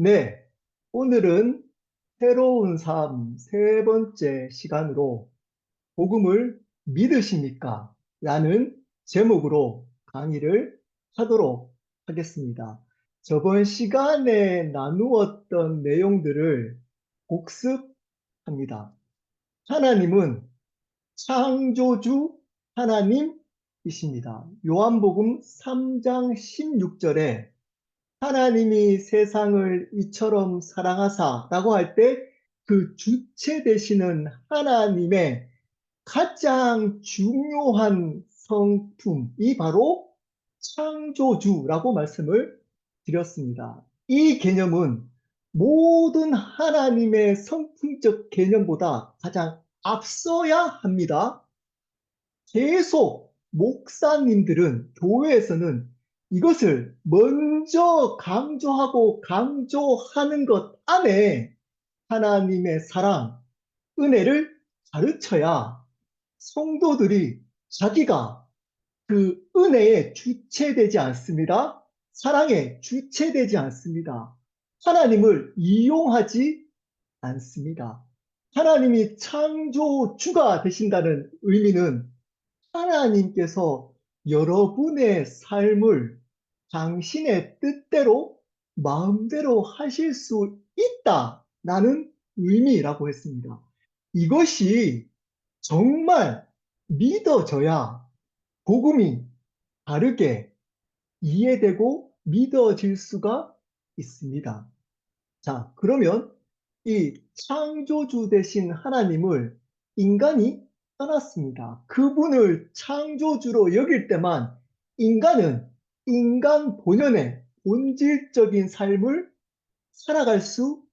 네, 오늘은 새로운 삶 세 번째 시간으로 복음을 믿으십니까? 라는 제목으로 강의를 하도록 하겠습니다. 저번 시간에 나누었던 내용들을 복습합니다. 하나님은 창조주 하나님이십니다. 요한복음 3장 16절에 하나님이 세상을 이처럼 사랑하사라고 할 때 그 주체 되시는 하나님의 가장 중요한 성품이 바로 창조주라고 말씀을 드렸습니다. 이 개념은 모든 하나님의 성품적 개념보다 가장 앞서야 합니다. 계속 목사님들은 교회에서는 이것을 먼저 강조하고 강조하는 것 안에 하나님의 사랑, 은혜를 가르쳐야 성도들이 자기가 그 은혜의 주체되지 않습니다. 사랑의 주체되지 않습니다. 하나님을 이용하지 않습니다. 하나님이 창조주가 되신다는 의미는 하나님께서 여러분의 삶을 당신의 뜻대로 마음대로 하실 수 있다라는 의미라고 했습니다. 이것이 정말 믿어져야 복음이 바르게 이해되고 믿어질 수가 있습니다. 자, 그러면 이 창조주 되신 하나님을 인간이 떠났습니다. 그분을 창조주로 여길 때만 인간은 인간 본연의 본질적인 삶을 살아갈 수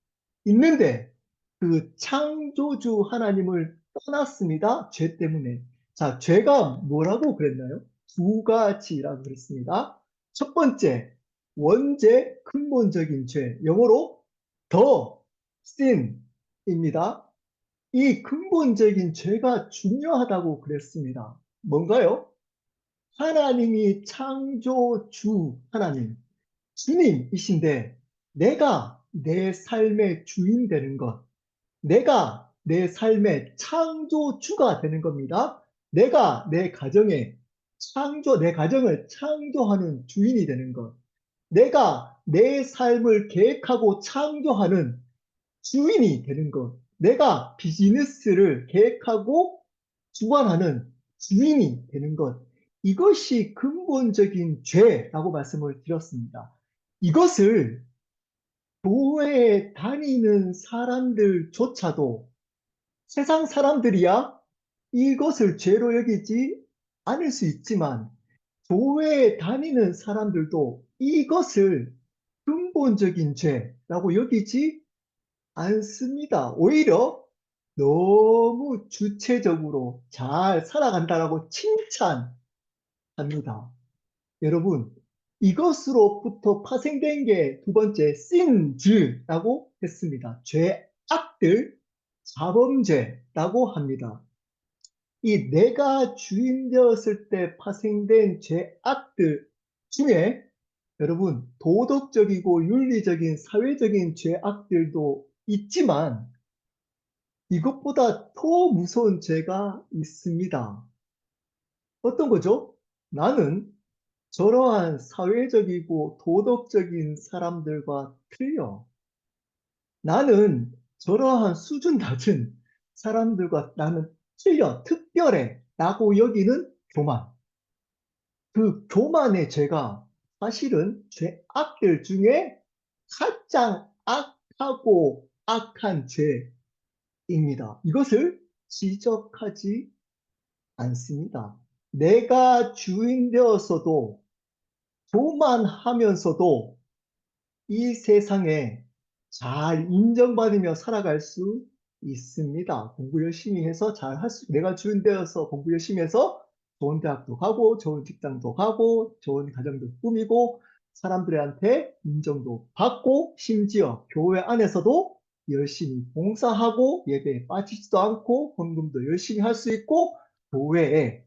있는데 그 창조주 하나님을 떠났습니다. 죄 때문에. 자, 죄가 뭐라고 그랬나요? 두 가지라고 그랬습니다. 첫 번째, 원죄 근본적인 죄. 영어로 the sin입니다. 이 근본적인 죄가 중요하다고 그랬습니다. 뭔가요? 하나님이 창조주 하나님, 주님이신데 내가 내 삶의 주인 되는 것, 내가 내 삶의 창조주가 되는 겁니다. 내가 내 가정을 창조하는 주인이 되는 것, 내가 내 삶을 계획하고 창조하는 주인이 되는 것, 내가 비즈니스를 계획하고 주관하는 주인이 되는 것, 이것이 근본적인 죄라고 말씀을 드렸습니다. 이것을 교회에 다니는 사람들조차도 세상 사람들이야 이것을 죄로 여기지 않을 수 있지만 교회에 다니는 사람들도 이것을 근본적인 죄라고 여기지 않습니다. 오히려 너무 주체적으로 잘 살아간다라고 칭찬합니다. 여러분, 이것으로부터 파생된 게 두 번째 sin즈라고 했습니다. 죄악들, 자범죄라고 합니다. 이 내가 주인 되었을 때 파생된 죄악들 중에 여러분 도덕적이고 윤리적인 사회적인 죄악들도 있지만 이것보다 더 무서운 죄가 있습니다. 어떤 거죠? 나는 저러한 사회적이고 도덕적인 사람들과 틀려. 나는 저러한 수준 낮은 사람들과 나는 틀려, 특별해 라고 여기는 교만. 그 교만의 죄가 사실은 죄악들 중에 가장 악하고 악한 죄입니다. 이것을 지적하지 않습니다. 내가 주인 되어서도 교만하면서도 이 세상에 잘 인정받으며 살아갈 수 있습니다. 공부 열심히 해서 내가 주인 되어서 공부 열심히 해서 좋은 대학도 가고, 좋은 직장도 가고, 좋은 가정도 꾸미고, 사람들한테 인정도 받고, 심지어 교회 안에서도 열심히 봉사하고, 예배에 빠지지도 않고, 헌금도 열심히 할 수 있고, 교회에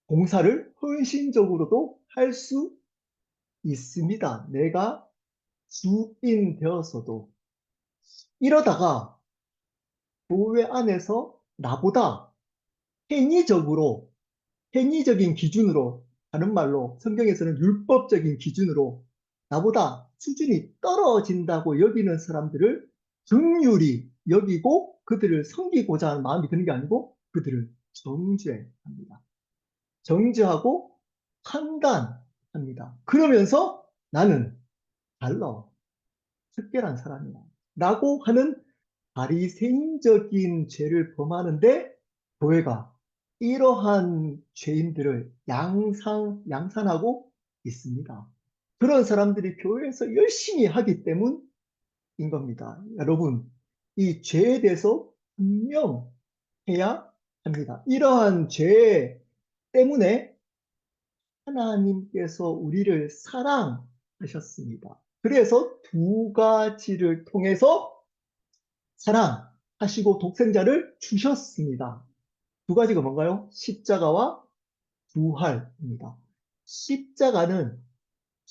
봉사를 헌신적으로도 할 수 있습니다. 내가 주인 되어서도 이러다가 교회 안에서 나보다 행위적으로, 행위적인 기준으로, 다른 말로 성경에서는 율법적인 기준으로 나보다 수준이 떨어진다고 여기는 사람들을 긍휼히 여기고 그들을 섬기고자 하는 마음이 드는 게 아니고 그들을 정죄합니다. 정죄하고 판단합니다. 그러면서 나는 달라, 특별한 사람이야 라고 하는 바리새인적인 죄를 범하는데 교회가 이러한 죄인들을 양산하고 있습니다. 그런 사람들이 교회에서 열심히 하기 때문인 겁니다. 여러분, 이 죄에 대해서 분명해야 합니다. 이러한 죄 때문에 하나님께서 우리를 사랑하셨습니다. 그래서 두 가지를 통해서 사랑하시고 독생자를 주셨습니다. 두 가지가 뭔가요? 십자가와 부활입니다. 십자가는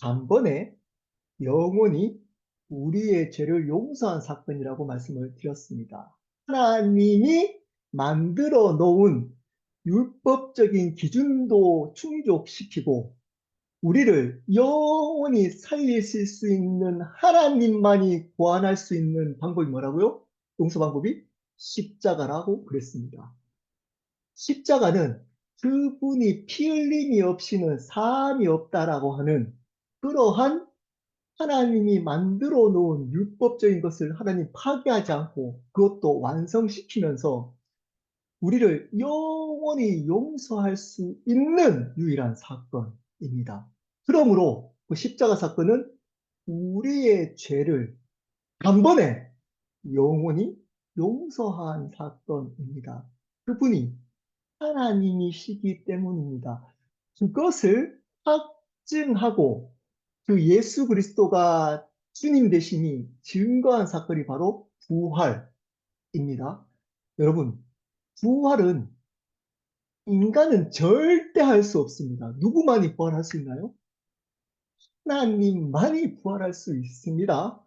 단번에 영원히 우리의 죄를 용서한 사건이라고 말씀을 드렸습니다. 하나님이 만들어 놓은 율법적인 기준도 충족시키고 우리를 영원히 살리실 수 있는 하나님만이 구원할 수 있는 방법이 뭐라고요? 용서 방법이 십자가라고 그랬습니다. 십자가는 그분이 피 흘림이 없이는 사함이 없다라고 하는 그러한 하나님이 만들어 놓은 율법적인 것을 하나님 파괴하지 않고 그것도 완성시키면서 우리를 영원히 용서할 수 있는 유일한 사건입니다. 그러므로 그 십자가 사건은 우리의 죄를 단번에 영원히 용서한 사건입니다. 그분이 하나님이시기 때문입니다. 그것을 확증하고 그 예수 그리스도가 주님 되심이 증거한 사건이 바로 부활입니다. 여러분, 부활은 인간은 절대 할 수 없습니다. 누구만이 부활할 수 있나요? 하나님만이 부활할 수 있습니다.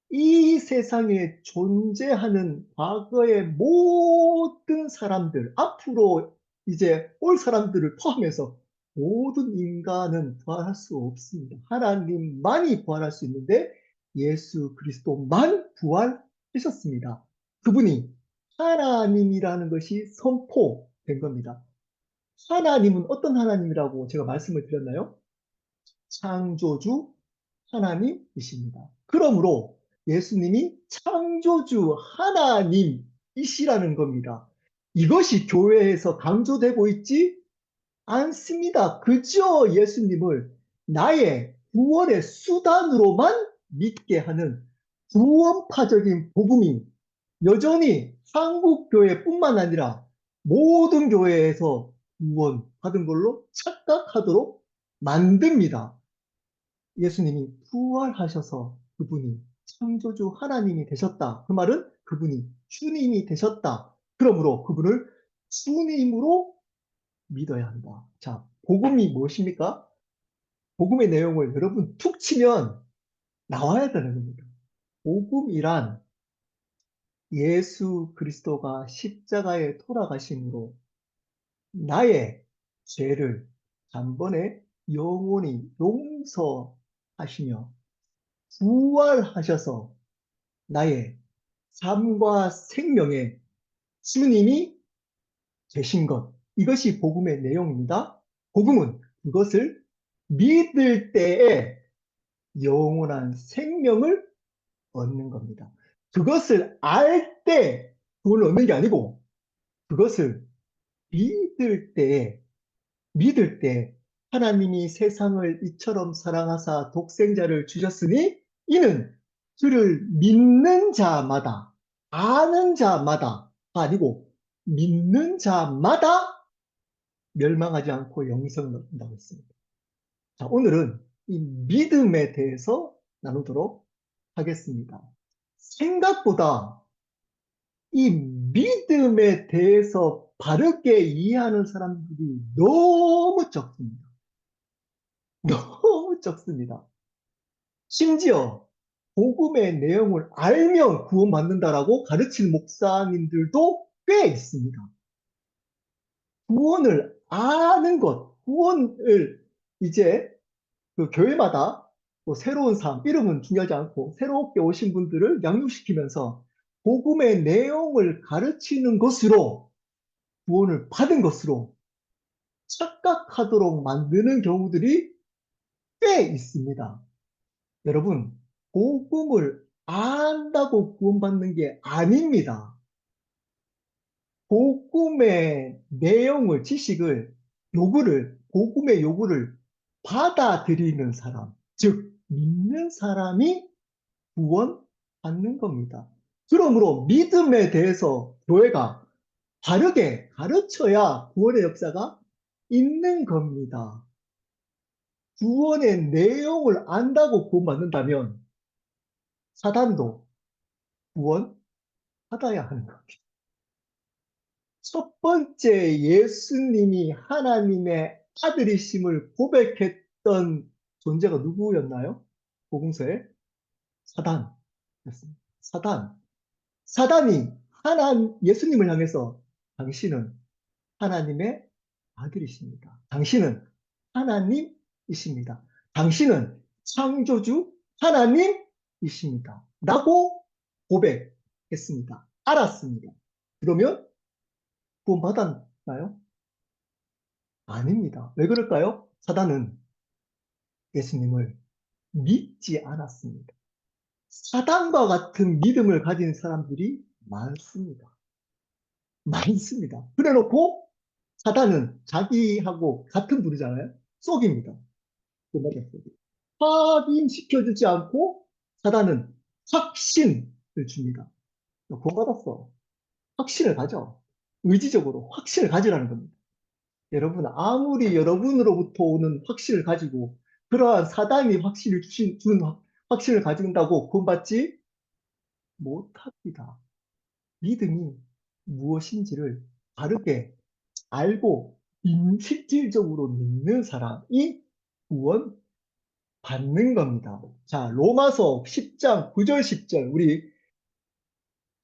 이 세상에 존재하는 과거의 모든 사람들, 앞으로 이제 올 사람들을 포함해서 모든 인간은 부활할 수 없습니다. 하나님만이 부활할 수 있는데 예수 그리스도만 부활하셨습니다. 그분이 하나님이라는 것이 선포된 겁니다. 하나님은 어떤 하나님이라고 제가 말씀을 드렸나요? 창조주 하나님이십니다. 그러므로 예수님이 창조주 하나님이시라는 겁니다. 이것이 교회에서 강조되고 있지 않습니다. 그저 예수님을 나의 구원의 수단으로만 믿게 하는 구원파적인 복음이 여전히 한국 교회뿐만 아니라 모든 교회에서 구원받은 걸로 착각하도록 만듭니다. 예수님이 부활하셔서 그분이 창조주 하나님이 되셨다. 그 말은 그분이 주님이 되셨다. 그러므로 그분을 주님으로 믿어야 한다. 자, 복음이 무엇입니까? 복음의 내용을 여러분 툭 치면 나와야 되는 겁니다. 복음이란 예수 그리스도가 십자가에 돌아가심으로 나의 죄를 단번에 영원히 용서하시며 부활하셔서 나의 삶과 생명의 주님이 되신 것. 이것이 복음의 내용입니다. 복음은 그것을 믿을 때에 영원한 생명을 얻는 겁니다. 그것을 알 때 그걸 얻는 게 아니고 그것을 믿을 때 하나님이 세상을 이처럼 사랑하사 독생자를 주셨으니 이는 그를 믿는 자마다 아는 자마다가 아니고 믿는 자마다 멸망하지 않고 영생을 얻는다고 했습니다. 자, 오늘은 이 믿음에 대해서 나누도록 하겠습니다. 생각보다 이 믿음에 대해서 바르게 이해하는 사람들이 너무 적습니다. 너무 적습니다. 심지어 복음의 내용을 알면 구원받는다라고 가르치는 목사님들도 꽤 있습니다. 구원을 아는 것, 구원을 이제 그 교회마다 또 새로운 삶, 이름은 중요하지 않고 새롭게 오신 분들을 양육시키면서 복음의 내용을 가르치는 것으로 구원을 받은 것으로 착각하도록 만드는 경우들이 꽤 있습니다. 여러분, 복음을 안다고 구원받는 게 아닙니다. 복음의 내용을, 지식을, 복음의 요구를 받아들이는 사람, 즉, 믿는 사람이 구원받는 겁니다. 그러므로 믿음에 대해서 교회가 바르게 가르쳐야 구원의 역사가 있는 겁니다. 구원의 내용을 안다고 구원받는다면 사단도 구원받아야 하는 겁니다. 첫 번째 예수님이 하나님의 아들이심을 고백했던 존재가 누구였나요? 복음서에 사단이었습니다. 사단이 예수님을 향해서 당신은 하나님의 아들이십니다. 당신은 하나님이십니다. 당신은 창조주 하나님이십니다. 라고 고백했습니다. 알았습니다. 그러면 구원받았나요? 아닙니다. 왜 그럴까요? 사단은 예수님을 믿지 않았습니다. 사단과 같은 믿음을 가진 사람들이 많습니다. 많습니다. 그래놓고 사단은 자기하고 같은 부류잖아요. 속입니다. 확인시켜주지 않고 사단은 확신을 줍니다. 구원받았어. 확신을 가져. 의지적으로 확신을 가지라는 겁니다. 여러분, 아무리 여러분으로부터 오는 확신을 가지고 그러한 사단이 주는 확신을 가진다고 구원받지 못합니다. 믿음이 무엇인지를 바르게 알고 실질적으로 믿는 사람이 구원받는 겁니다. 자, 로마서 10장 9절 10절 우리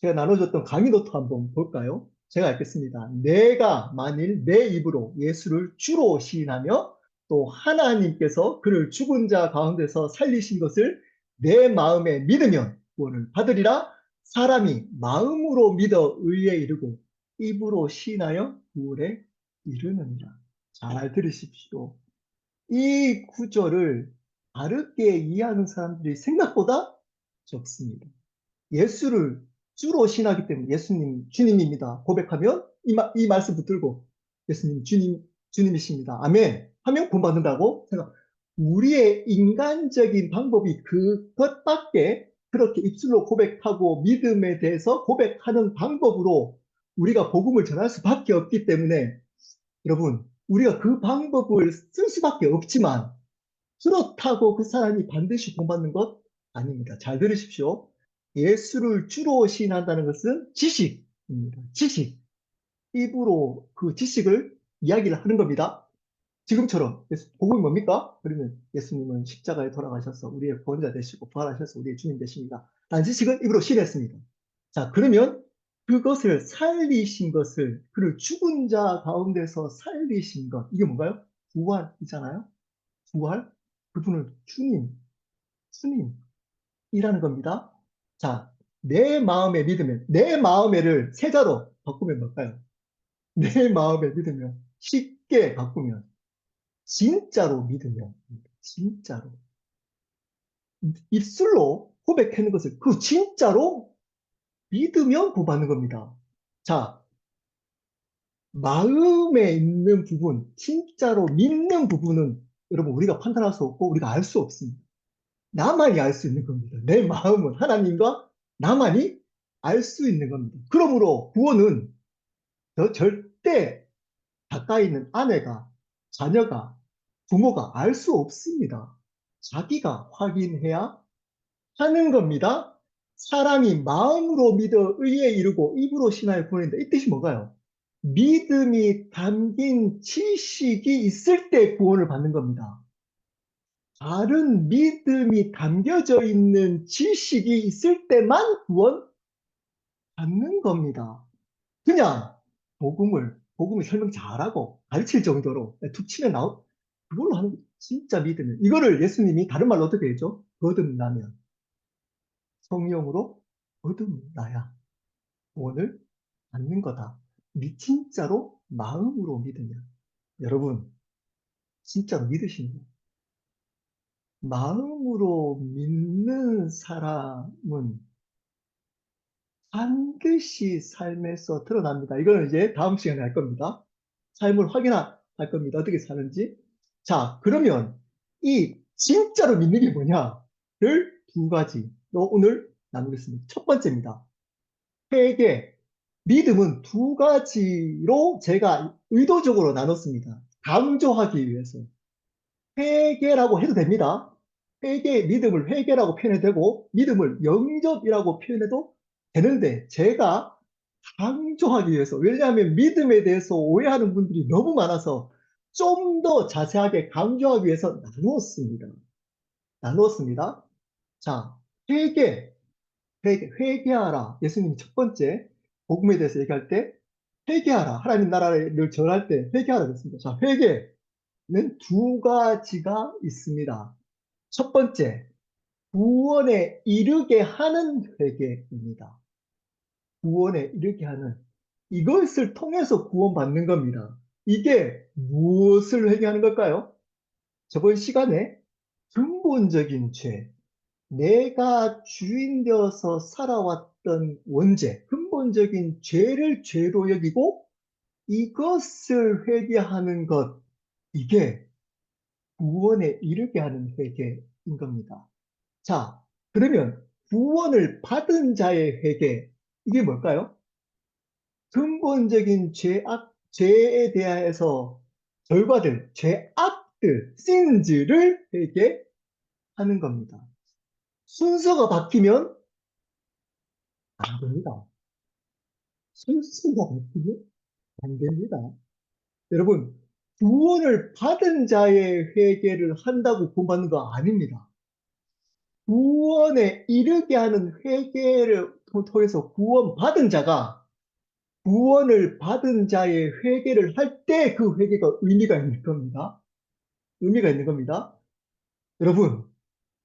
제가 나눠줬던 강의 노트 한번 볼까요? 제가 읽겠습니다. 내가 만일 내 입으로 예수를 주로 시인하며 또 하나님께서 그를 죽은 자 가운데서 살리신 것을 내 마음에 믿으면 구원을 받으리라. 사람이 마음으로 믿어 의에 이르고 입으로 시인하여 구원에 이르느니라. 잘 들으십시오. 이 구절을 바르게 이해하는 사람들이 생각보다 적습니다. 예수를 주로 신하기 때문에 예수님 주님입니다 고백하면 이 말씀 붙들고 예수님 주님이십니다 아멘 하면 구원받는다고 생각. 우리의 인간적인 방법이 그것밖에, 그렇게 입술로 고백하고 믿음에 대해서 고백하는 방법으로 우리가 복음을 전할 수밖에 없기 때문에 여러분, 우리가 그 방법을 쓸 수밖에 없지만 그렇다고 그 사람이 반드시 구원받는 것 아닙니다. 잘 들으십시오. 예수를 주로 시인한다는 것은 지식입니다. 지식. 입으로 그 지식을 이야기를 하는 겁니다. 지금처럼 복음이 뭡니까? 그러면 예수님은 십자가에 돌아가셔서 우리의 구원자 되시고 부활하셔서 우리의 주님 되십니다. 단 지식은 입으로 시인했습니다. 자, 그러면 그것을 살리신 것을, 그를 죽은 자 가운데서 살리신 것, 이게 뭔가요? 부활이잖아요. 부활? 그분을 주님이라는 겁니다. 자, 내 마음에 믿으면, 내 마음에를 세자로 바꾸면 뭘까요? 내 마음에 믿으면, 쉽게 바꾸면, 진짜로 믿으면, 진짜로. 입술로 고백하는 것을 그 진짜로 믿으면 구원받는 겁니다. 자, 마음에 있는 부분, 진짜로 믿는 부분은 여러분 우리가 판단할 수 없고 우리가 알 수 없습니다. 나만이 알 수 있는 겁니다. 내 마음은 하나님과 나만이 알 수 있는 겁니다. 그러므로 구원은 절대 가까이 있는 아내가, 자녀가, 부모가 알 수 없습니다. 자기가 확인해야 하는 겁니다. 사람이 마음으로 믿어 의에 이르고 입으로 신하여 구원한다. 이 뜻이 뭔가요? 믿음이 담긴 지식이 있을 때 구원을 받는 겁니다. 바른 믿음이 담겨져 있는 지식이 있을 때만 구원받는 겁니다. 그냥 복음을 설명 잘하고 가르칠 정도로 툭 치면 그걸로 하는 게 진짜 믿으면 이거를 예수님이 다른 말로 어떻게 했죠? 거듭나면 성령으로 거듭나야 구원을 받는 거다. 진짜로 마음으로 믿으면 여러분 진짜로 믿으십니다. 마음으로 믿는 사람은 반드시 삶에서 드러납니다. 이거는 이제 다음 시간에 할 겁니다. 삶을 확인할 겁니다. 어떻게 사는지. 자, 그러면 이 진짜로 믿는 게 뭐냐를 두 가지로 오늘 나누겠습니다. 첫 번째입니다. 회개, 믿음은 두 가지로 제가 의도적으로 나눴습니다. 강조하기 위해서. 회개라고 해도 됩니다. 믿음을 회개라고 표현해도 되고, 믿음을 영접이라고 표현해도 되는데, 제가 강조하기 위해서, 왜냐하면 믿음에 대해서 오해하는 분들이 너무 많아서 좀 더 자세하게 강조하기 위해서 나누었습니다. 자, 회개, 회개하라. 예수님이 첫 번째 복음에 대해서 얘기할 때 회개하라. 하나님 나라를 전할 때 회개하라 그랬습니다. 자, 회개는 두 가지가 있습니다. 첫 번째, 구원에 이르게 하는 회개입니다. 구원에 이르게 하는 이것을 통해서 구원받는 겁니다. 이게 무엇을 회개하는 걸까요? 저번 시간에 근본적인 죄, 내가 주인 되어서 살아왔던 원죄, 근본적인 죄를 죄로 여기고 이것을 회개하는 것, 이게 구원에 이르게 하는 회개인 겁니다. 자, 그러면 구원을 받은 자의 회개, 이게 뭘까요? 근본적인 죄에 대하여서 결과들, 죄악들, sins를 회개하는 겁니다. 순서가 바뀌면 안 됩니다. 순서가 바뀌면 안 됩니다. 여러분, 구원을 받은 자의 회개를 한다고 구원받는 거 아닙니다. 구원에 이르게 하는 회개를 통해서 구원받은 자가 구원을 받은 자의 회개를 할 때 그 회개가 의미가 있는 겁니다. 의미가 있는 겁니다. 여러분,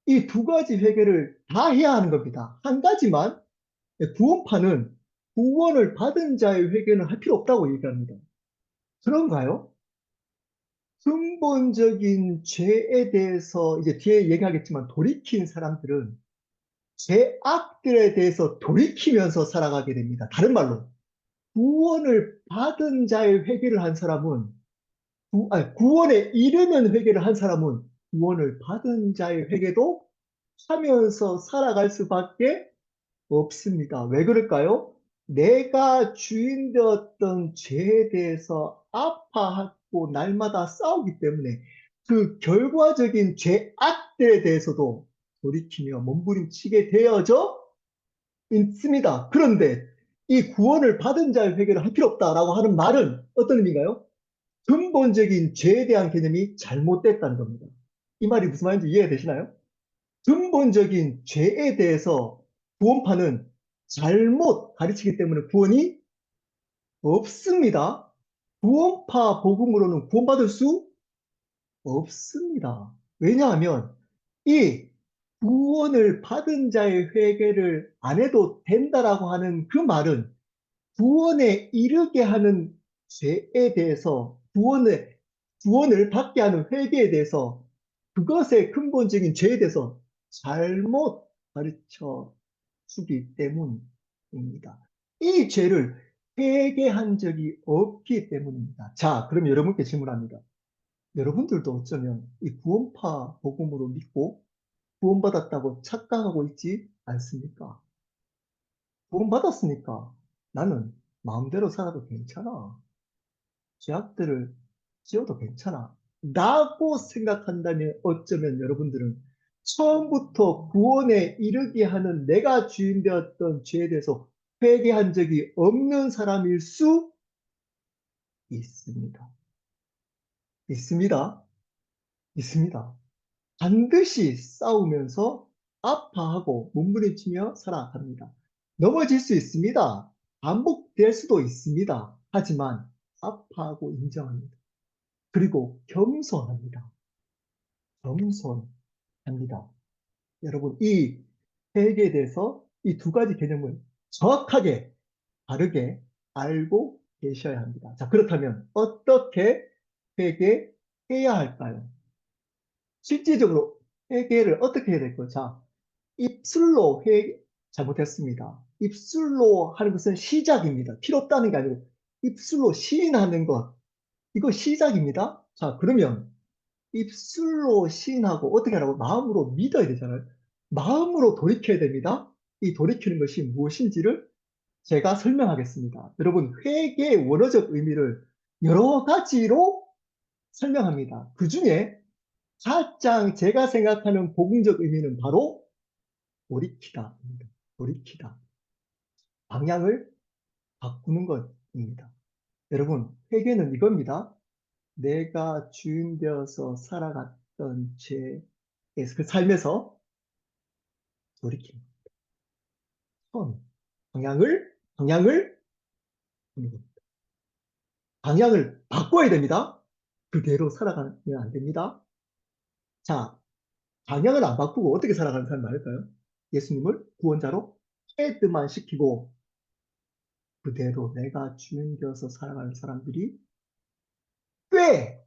이 두 가지 회개를 다 해야 하는 겁니다. 한 가지만 구원파는 구원을 받은 자의 회개는 할 필요 없다고 얘기합니다. 그런가요? 근본적인 죄에 대해서 이제 뒤에 얘기하겠지만 돌이킨 사람들은 죄악들에 대해서 돌이키면서 살아가게 됩니다. 다른 말로 구원을 받은 자의 회개를 한 사람은 구원에 이르는 회개를 한 사람은 구원을 받은 자의 회개도 하면서 살아갈 수밖에 없습니다. 왜 그럴까요? 내가 주인 되었던 죄에 대해서 아파하고 날마다 싸우기 때문에 그 결과적인 죄악들에 대해서도 돌이키며 몸부림치게 되어져 있습니다. 그런데 이 구원을 받은 자의 회개를 할 필요 없다라고 하는 말은 어떤 의미인가요? 근본적인 죄에 대한 개념이 잘못됐다는 겁니다. 이 말이 무슨 말인지 이해가 되시나요? 근본적인 죄에 대해서 구원파는 잘못 가르치기 때문에 구원이 없습니다. 구원파 복음으로는 구원받을 수 없습니다. 왜냐하면 이 구원을 받은 자의 회개를 안 해도 된다라고 하는 그 말은 구원에 이르게 하는 죄에 대해서 구원을 받게 하는 회개에 대해서 그것의 근본적인 죄에 대해서 잘못 가르쳐 주기 때문입니다. 이 죄를 회개한 적이 없기 때문입니다. 자, 그럼 여러분께 질문합니다. 여러분들도 어쩌면 이 구원파 복음으로 믿고 구원받았다고 착각하고 있지 않습니까? 구원받았으니까 나는 마음대로 살아도 괜찮아. 죄악들을 지어도 괜찮아. 라고 생각한다면 어쩌면 여러분들은 처음부터 구원에 이르게 하는 내가 주인 되었던 죄에 대해서 회개한 적이 없는 사람일 수 있습니다. 있습니다. 있습니다. 반드시 싸우면서 아파하고 몸부림치며 살아갑니다. 넘어질 수 있습니다. 반복될 수도 있습니다. 하지만 아파하고 인정합니다. 그리고 겸손합니다. 겸손합니다. 여러분, 이 회개에 대해서 이 두 가지 개념을 정확하게 바르게 알고 계셔야 합니다. 자, 그렇다면 어떻게 회개해야 할까요? 실질적으로 회개를 어떻게 해야 될까요? 자, 입술로 잘못했습니다. 입술로 하는 것은 시작입니다. 필요 없다는 게 아니고 입술로 시인하는 것, 이거 시작입니다. 자, 그러면 입술로 시인하고 어떻게 하라고? 마음으로 믿어야 되잖아요. 마음으로 돌이켜야 됩니다. 이 돌이키는 것이 무엇인지를 제가 설명하겠습니다. 여러분, 회개의 원어적 의미를 여러 가지로 설명합니다. 그 중에 가장 제가 생각하는 복음적 의미는 바로 돌이키다입니다. 돌이키다. 방향을 바꾸는 것입니다. 여러분, 회개는 이겁니다. 내가 주인 되어서 살아갔던 죄에서, 그 삶에서 돌이키는 선, 방향을 바꾸는 겁니다. 방향을 바꿔야 됩니다. 그대로 살아가면 안 됩니다. 자, 방향을 안 바꾸고 어떻게 살아가는 사람이 많을까요? 예수님을 구원자로 헤드만 시키고 그대로 내가 주인 되어서 살아가는 사람들이 꽤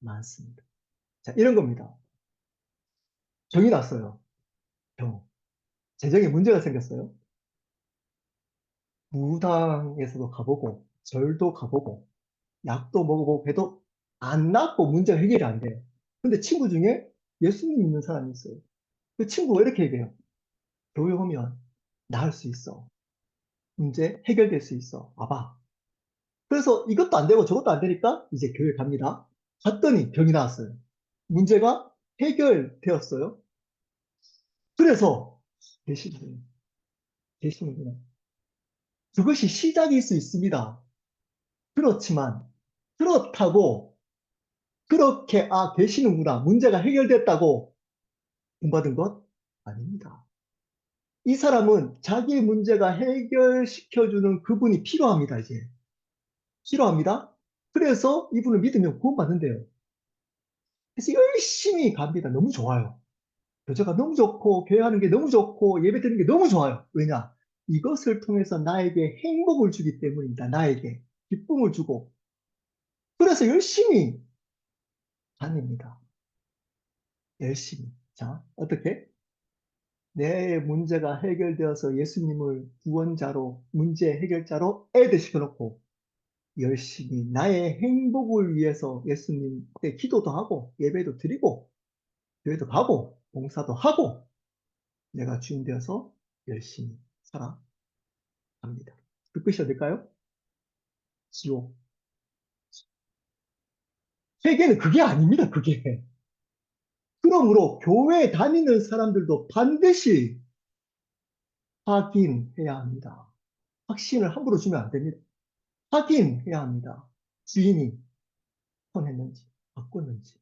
많습니다. 자, 이런 겁니다. 병이 났어요. 병. 재정에 문제가 생겼어요. 무당에서도 가보고 절도 가보고 약도 먹어보고 해도 안 낫고 문제가 해결이 안 돼요. 근데 친구 중에 예수님 믿는 사람이 있어요. 그 친구가 이렇게 얘기해요. 교회 오면 나을 수 있어. 문제 해결될 수 있어. 와봐. 그래서 이것도 안 되고 저것도 안 되니까 이제 교회 갑니다. 갔더니 병이 나왔어요. 문제가 해결되었어요. 그래서 계시는구나. 그것이 시작일 수 있습니다. 그렇지만 그렇다고 그렇게 계시는구나. 문제가 해결됐다고 본받은 것 아닙니다. 이 사람은 자기의 문제가 해결시켜주는 그분이 필요합니다, 이제. 필요합니다. 그래서 이분을 믿으면 구원받는데요. 그래서 열심히 갑니다. 너무 좋아요. 교제가 너무 좋고, 교회 하는 게 너무 좋고, 예배 드리는 게 너무 좋아요. 왜냐? 이것을 통해서 나에게 행복을 주기 때문입니다. 나에게. 기쁨을 주고. 그래서 열심히 다닙니다. 열심히. 자, 어떻게? 내 문제가 해결되어서 예수님을 구원자로, 문제 해결자로 애드시켜놓고 열심히 나의 행복을 위해서 예수님께 기도도 하고 예배도 드리고 교회도 가고 봉사도 하고 내가 주인 되어서 열심히 살아갑니다. 그 끝이 어딜까요? 지옥. 세계는 그게 아닙니다. 그게. 그러므로 교회 다니는 사람들도 반드시 확인해야 합니다. 확신을 함부로 주면 안 됩니다. 확인해야 합니다. 주인이 선했는지 바꿨는지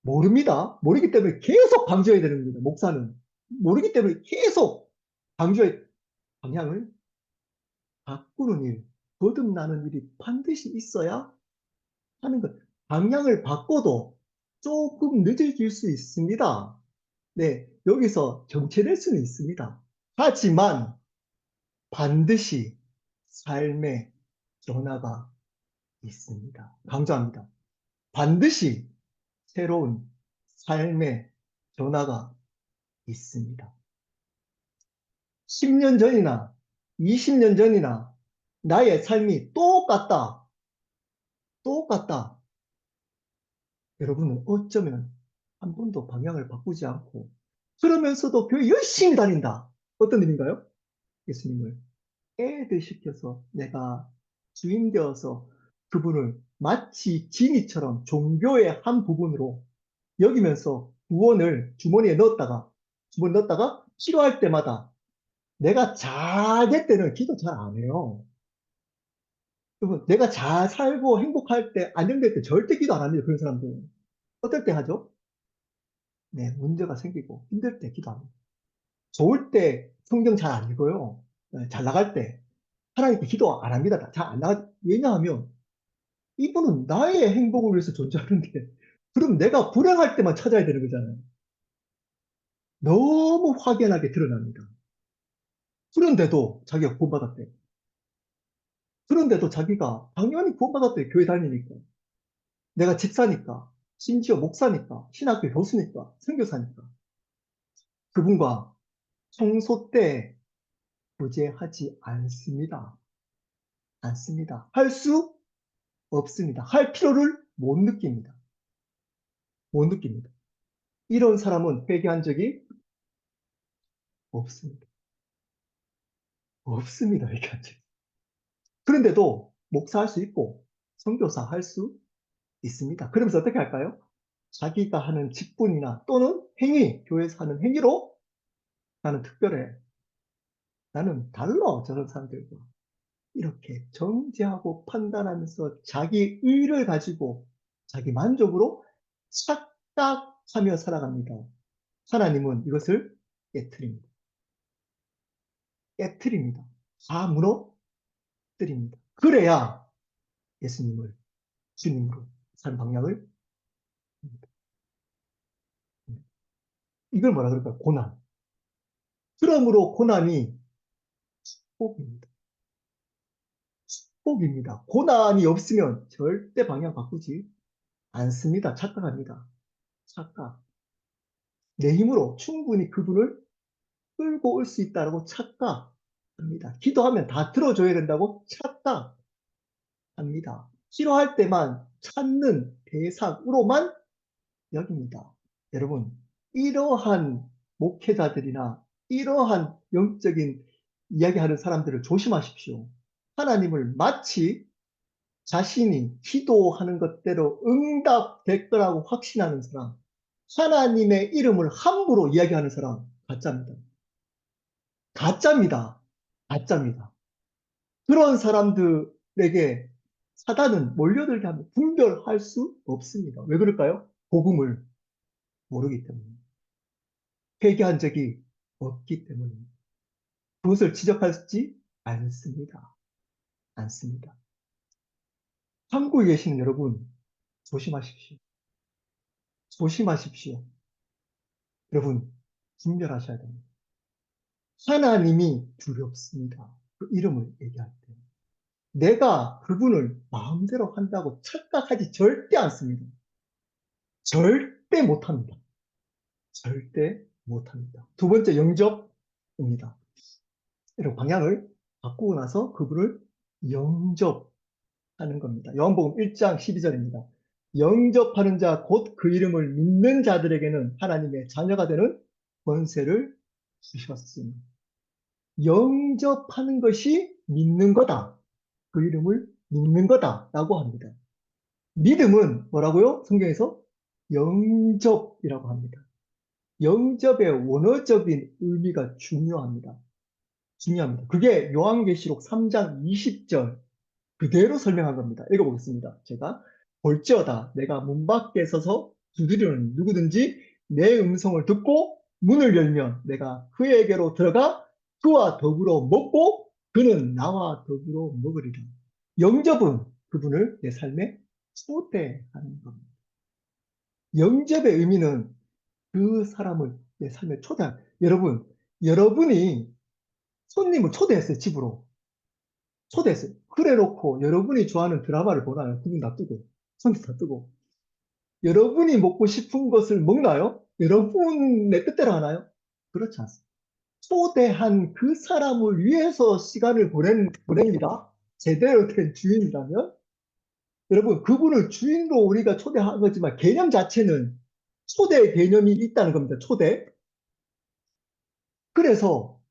모릅니다. 모르기 때문에 계속 강조해야 되는 겁니다. 목사는 모르기 때문에 계속 강조해 방향을 바꾸는 일, 거듭나는 일이 반드시 있어야 하는 것. 방향을 바꿔도 조금 늦어질 수 있습니다. 네, 여기서 정체될 수는 있습니다. 하지만 반드시 삶의 변화가 있습니다. 강조합니다. 반드시 새로운 삶의 변화가 있습니다. 10년 전이나 20년 전이나 나의 삶이 똑같다. 똑같다. 여러분은 어쩌면 한 번도 방향을 바꾸지 않고 그러면서도 교회 열심히 다닌다. 어떤 일인가요? 예수님을 애드시켜서 내가 주인 되어서 그분을 마치 진이처럼 종교의 한 부분으로 여기면서 구원을 주머니에 넣었다가 필요할 때마다 내가 잘 될 때는 기도 잘 안 해요. 그리고 내가 잘 살고 행복할 때, 안정될 때 절대 기도 안 합니다. 그런 사람들은. 어떨 때 하죠? 네, 문제가 생기고 힘들 때 기도합니다. 좋을 때 성경 잘 안 읽어요. 네, 잘 나갈 때 하나님께 기도 안 합니다. 잘 안 나가. 왜냐하면 이분은 나의 행복을 위해서 존재하는데 그럼 내가 불행할 때만 찾아야 되는 거잖아요. 너무 확연하게 드러납니다. 그런데도 자기가 구원받았대. 그런데도 자기가 당연히 구원받았대. 교회 다니니까. 내가 집사니까. 심지어 목사니까. 신학교 교수니까. 선교사니까. 그분과 청소 때 교제하지 않습니다. 않습니다. 할 수 없습니다. 할 필요를 못 느낍니다. 못 느낍니다. 이런 사람은 회개한 적이 없습니다. 없습니다. 회개한 적이. 그런데도 목사할 수 있고 선교사 할 수 있습니다. 그러면서 어떻게 할까요? 자기가 하는 직분이나 또는 행위, 교회에서 하는 행위로 나는 특별해. 나는 달라. 저런 사람들과. 이렇게 정죄하고 판단하면서 자기 의를 가지고 자기 만족으로 착각하며 살아갑니다. 하나님은 이것을 깨트립니다. 깨트립니다. 다 무너뜨립니다. 그래야 예수님을 주님으로 산 방향을 이걸 뭐라 그럴까요? 고난. 그러므로 고난이 축복입니다. 축복입니다. 고난이 없으면 절대 방향 바꾸지 않습니다. 착각합니다. 착각. 내 힘으로 충분히 그분을 끌고 올 수 있다고 착각합니다. 기도하면 다 들어줘야 된다고 착각합니다. 싫어할 때만 찾는 대상으로만 여깁니다. 여러분, 이러한 목회자들이나 이러한 영적인 이야기하는 사람들을 조심하십시오. 하나님을 마치 자신이 기도하는 것대로 응답될 거라고 확신하는 사람, 하나님의 이름을 함부로 이야기하는 사람, 가짜입니다. 가짜입니다. 가짜입니다. 그런 사람들에게 사단은 몰려들게 하면 분별할 수 없습니다. 왜 그럴까요? 복음을 모르기 때문에. 회개한 적이 없기 때문입니다. 그것을 지적하지 않습니다. 않습니다. 한국에 계시는 여러분, 조심하십시오. 조심하십시오. 여러분, 분별하셔야 됩니다. 하나님이 두렵습니다. 그 이름을 얘기할 때. 내가 그분을 마음대로 한다고 착각하지 절대 않습니다. 절대 못합니다. 절대 못합니다. 두 번째 영접입니다. 이런 방향을 바꾸고 나서 그분을 영접하는 겁니다. 요한복음 1장 12절입니다. 영접하는 자 곧 그 이름을 믿는 자들에게는 하나님의 자녀가 되는 권세를 주셨습니다. 영접하는 것이 믿는 거다. 그 이름을 믿는 거다라고 합니다. 믿음은 뭐라고요? 성경에서 영접이라고 합니다. 영접의 원어적인 의미가 중요합니다. 중요합니다. 그게 요한계시록 3장 20절 그대로 설명한 겁니다. 읽어보겠습니다. 제가 볼지어다 내가 문 밖에 서서 두드리는 누구든지 내 음성을 듣고 문을 열면 내가 그에게로 들어가 그와 더불어 먹고 그는 나와 더불어 먹으리라. 영접은 그분을 내 삶에 초대하는 겁니다. 영접의 의미는 그 사람을 내 삶에 초대한 여러분, 여러분이 손님을 초대했어요. 집으로. 초대했어요. 그래 놓고 여러분이 좋아하는 드라마를 보나요? 그분 놔두고. 손님 놔두고. 여러분이 먹고 싶은 것을 먹나요? 여러분의 뜻대로 하나요? 그렇지 않습니다. 초대한 그 사람을 위해서 시간을 보냅니다. 제대로 된 주인이라면 여러분 그분을 주인으로 우리가 초대한 거지만 개념 자체는 초대 개념이 있다는 겁니다. 초대. 그래서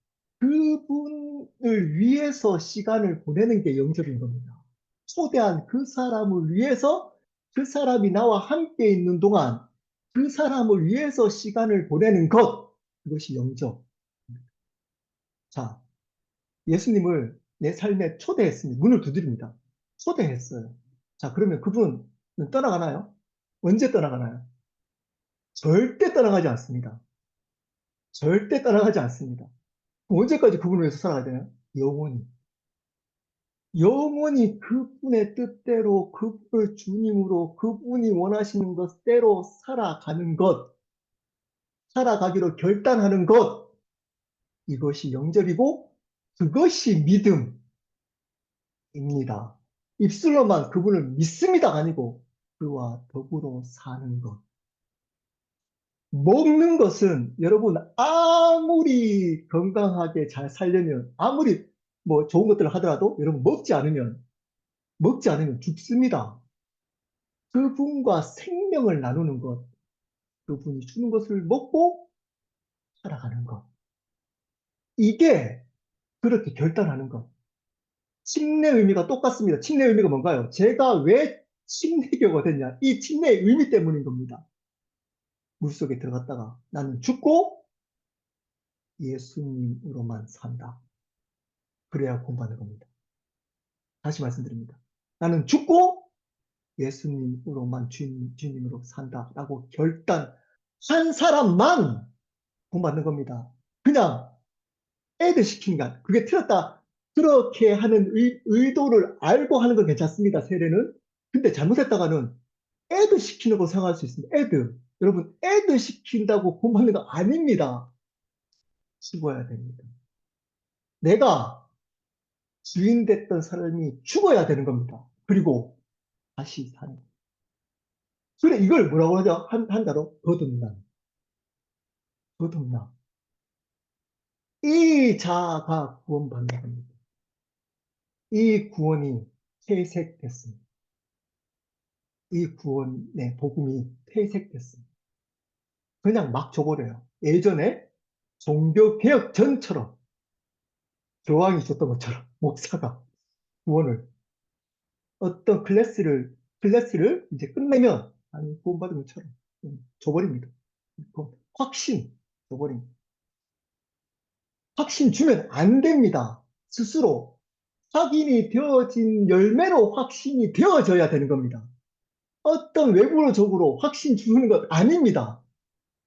그분을 위해서 시간을 보내는 게 영접인 겁니다. 초대한 그 사람을 위해서 그 사람이 나와 함께 있는 동안 그 사람을 위해서 시간을 보내는 것, 그것이 영접. 자, 예수님을 내 삶에 초대했습니다. 문을 두드립니다. 초대했어요. 자, 그러면 그분은 떠나가나요? 언제 떠나가나요? 절대 떠나가지 않습니다. 절대 떠나가지 않습니다. 언제까지 그분을 위해서 살아가야 되나요? 영원히. 영원히 그분의 뜻대로 그분을 주님으로 그분이 원하시는 것대로 살아가는 것, 살아가기로 결단하는 것, 이것이 영접이고 그것이 믿음입니다. 입술로만 그분을 믿습니다가 아니고 그와 더불어 사는 것. 먹는 것은 여러분 아무리 건강하게 잘 살려면 아무리 뭐 좋은 것들을 하더라도 여러분 먹지 않으면 죽습니다. 그분과 생명을 나누는 것, 그분이 주는 것을 먹고 살아가는 것. 이게 그렇게 결단하는 것. 침례 의미가 똑같습니다. 침례 의미가 뭔가요? 제가 왜 침례교가 됐냐? 이 침례의 의미 때문인 겁니다. 물속에 들어갔다가 나는 죽고 예수님으로만 산다. 그래야 구원받는 겁니다. 다시 말씀드립니다. 나는 죽고 예수님으로만 주님으로 산다라고 결단한 사람만 구원받는 겁니다. 그냥 애들 시키니까 그게 틀렸다. 그렇게 하는 의도를 알고 하는 건 괜찮습니다. 세례는. 근데 잘못했다가는 애들 시키는 거 생각할 수 있습니다. 애들. 여러분, 애들 시킨다고 구원받는 거 아닙니다. 죽어야 됩니다. 내가 주인 됐던 사람이 죽어야 되는 겁니다. 그리고 다시 사는. 그래, 이걸 뭐라고 하죠? 한 단어? 거듭남. 거듭남. 이 자아가 구원받는 겁니다. 이 구원이 퇴색됐습니다. 이 구원의 복음이 퇴색됐습니다. 그냥 막 줘버려요. 예전에 종교개혁 전처럼 교황이 줬던 것처럼 목사가 구원을 어떤 클래스를 이제 끝내면 아니 구원받은 것처럼 줘버립니다. 확신 줘버립니다. 확신 주면 안 됩니다. 스스로 확인이 되어진 열매로 확신이 되어져야 되는 겁니다. 어떤 외부적으로 확신 주는 것 아닙니다.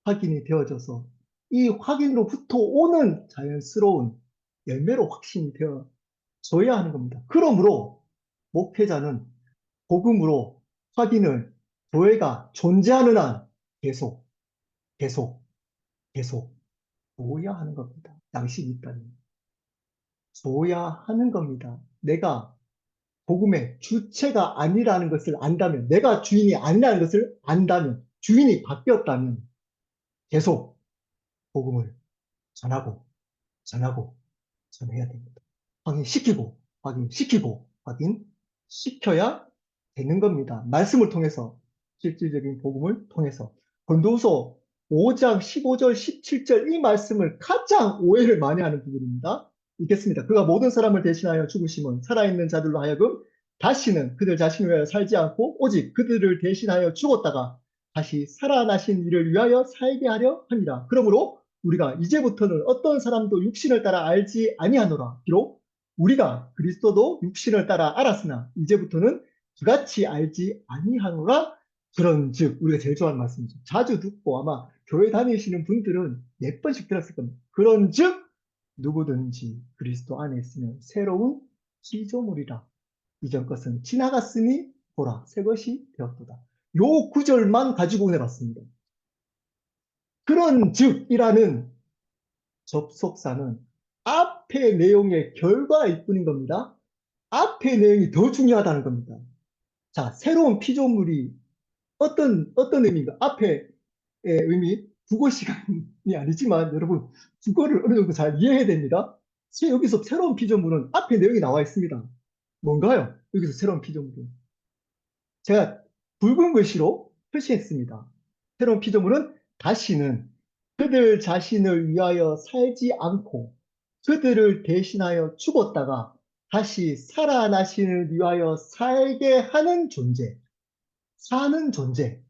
확인이 되어져서 이 확인으로부터 오는 자연스러운 열매로 확신이 되어져야 하는 겁니다. 그러므로 목회자는 복음으로 확인을 교회가 존재하는 한 계속 계속 계속 줘야 하는 겁니다. 양심이 있다면 줘야 하는 겁니다. 내가 복음의 주체가 아니라는 것을 안다면, 내가 주인이 아니라는 것을 안다면, 주인이 바뀌었다면 계속 복음을 전하고 전하고 전해야 됩니다. 확인시켜야 되는 겁니다. 말씀을 통해서, 실질적인 복음을 통해서. 고린도후서 5장 15절 17절 이 말씀을 가장 오해를 많이 하는 부분입니다. 읽겠습니다. 그가 모든 사람을 대신하여 죽으심은 살아있는 자들로 하여금 다시는 그들 자신을 위하여 살지 않고 오직 그들을 대신하여 죽었다가 다시 살아나신 이를 위하여 살게 하려 함이라. 그러므로 우리가 이제부터는 어떤 사람도 육신을 따라 알지 아니하노라. 비록 우리가 그리스도도 육신을 따라 알았으나 이제부터는 그같이 알지 아니하노라. 그런즉 우리가 제일 좋아하는 말씀이죠. 자주 듣고 아마 교회 다니시는 분들은 몇 번씩 들었을 겁니다. 그런즉 누구든지 그리스도 안에 있으면 새로운 피조물이라. 이전 것은 지나갔으니 보라 새 것이 되었도다. 요 구절만 가지고 내봤습니다. 그런즉이라는 접속사는 앞의 내용의 결과일 뿐인 겁니다. 앞의 내용이 더 중요하다는 겁니다. 자, 새로운 피조물이 어떤 의미인가? 앞의 의미, 국어 시간이 아니지만 여러분, 국어를 어느 정도 잘 이해해야 됩니다. 여기서 새로운 피조물은 앞에 내용이 나와 있습니다. 뭔가요? 여기서 새로운 피조물은. 제가 붉은 글씨로 표시했습니다. 새로운 피조물은 다시는 그들 자신을 위하여 살지 않고 그들을 대신하여 죽었다가 다시 살아나신을 위하여 살게 하는 존재, 사는 존재.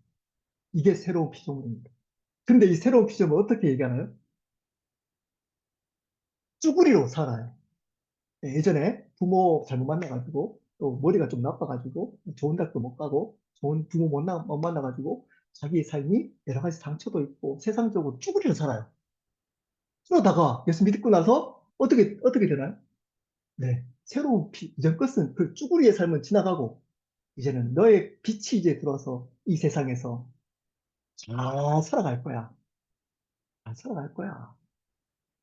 이게 새로운 피조물입니다. 근데 이 새로운 피조물 어떻게 얘기하나요? 쭈구리로 살아요. 예전에 부모 잘못 만나가지고 또 머리가 좀 나빠가지고 좋은 대학도 못 가고 좋은 부모 못 만나가지고 자기의 삶이 여러 가지 상처도 있고 세상적으로 쭈그리로 살아요. 그러다가 예수 믿고 나서 어떻게 되나요? 네. 새로운 이전 것은 그 쭈구리의 삶은 지나가고 이제는 너의 빛이 이제 들어서 이 세상에서 잘 살아갈 거야. 잘 살아갈 거야.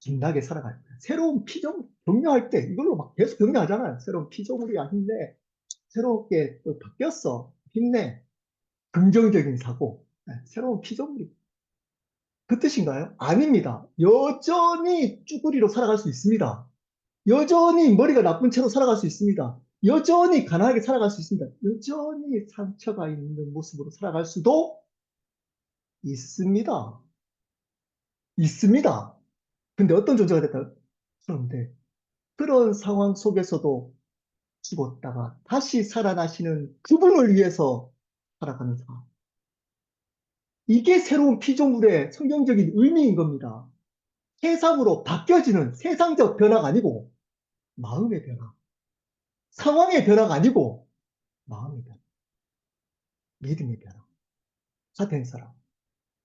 빛나게 살아갈 거야. 새로운 피조물 격려할 때 이걸로 막 계속 격려하잖아요. 새로운 피조물이야 힘내. 새롭게 또 바뀌었어. 힘내. 긍정적인 사고. 네, 새로운 피조물이 그 뜻인가요? 아닙니다. 여전히 쭈구리로 살아갈 수 있습니다. 여전히 머리가 나쁜 채로 살아갈 수 있습니다. 여전히 가난하게 살아갈 수 있습니다. 여전히 상처가 있는 모습으로 살아갈 수도 있습니다. 있습니다. 근데 어떤 존재가 됐다? 그런데 그런 상황 속에서도 죽었다가 다시 살아나시는 그분을 위해서 살아가는 상황. 이게 새로운 피조물의 성경적인 의미인 겁니다. 세상으로 바뀌어지는 세상적 변화가 아니고 마음의 변화. 상황의 변화가 아니고 마음의 변화. 믿음의 변화가 된 사람.